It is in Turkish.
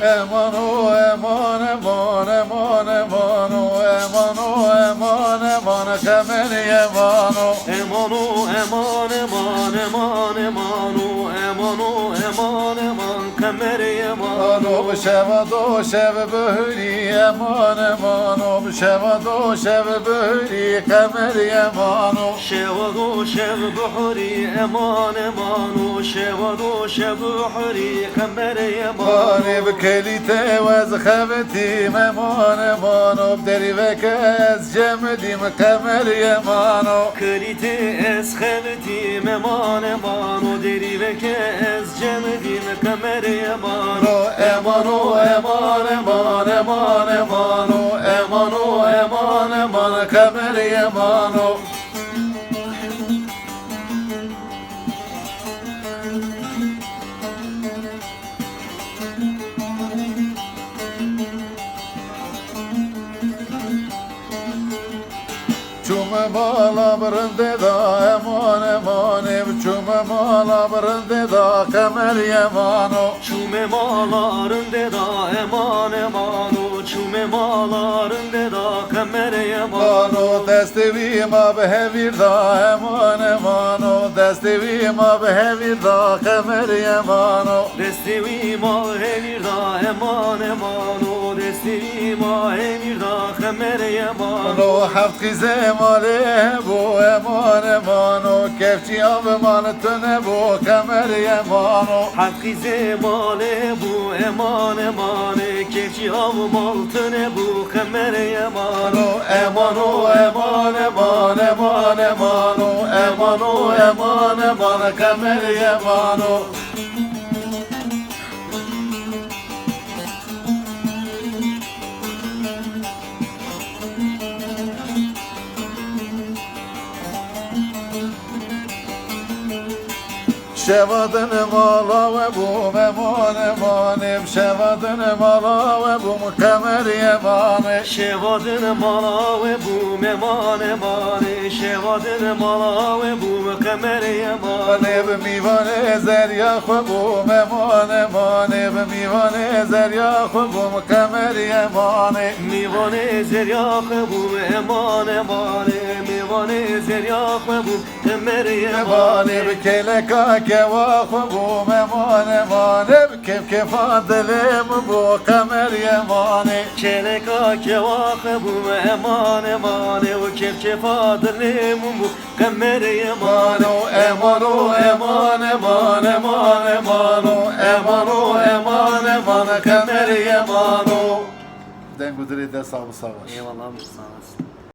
Eman o eman eman eman eman o eman o eman eman kemer eman o eman o eman eman eman eman o eman o eman eman kemer eman o şeva do şev böhri eman eman o şeva do şev böhri kemer eman o شوادو شب بحري امان امانو شوادو شب بحري كمر يمان بكليته وزخبتي ممان مانو بدري بكاس جمدي مكمل يمانو كليته اس خبتي ممان امانو دري بكاس جمدي مكمر يمانو امانو امان امان امان امانو امانو امان امان كمل يمانو Çume mala brinde da eman eman ev çume mala brinde da kemer yemano Çume malarında da eman emano Çume malarında da kemer yemano Mano destevi ma behevir da eman emano destevi ma behevir da kemer yemano Destevi ma hemir da eman emano Destevi ma hemir da kemer yemano Mano haft kize male bu eman emano kefçi av manetine bu kemer yemano Hakkı zemale bu eman emane Kefçi av maltene bu kemer yemano Emano eman eman eman emano emano eman eman kemer yemano Şevadın mala ve bu meman emanim Şevadın mala ve bu kemer yemani Şevadın mala ve bu meman emane Şevadın mala ve bu kemer yemano Neb mivane zeryah ve bu meman emanim Mivane zeryah ve bu kemer yemani Mivane zeryah bu eman emane Mivane zeryah bu kemer yemano Emanim keleka kevah ve bu meman emanim Kef kefa dilim bu kemer yemani Keleka kevak bu eman emane O kefkefa dilim bu kemer yemano Emano eman eman eman emano Emano eman eman kemer yemano Den güdürü de sağ ol. Eyvallah, sağ olasın.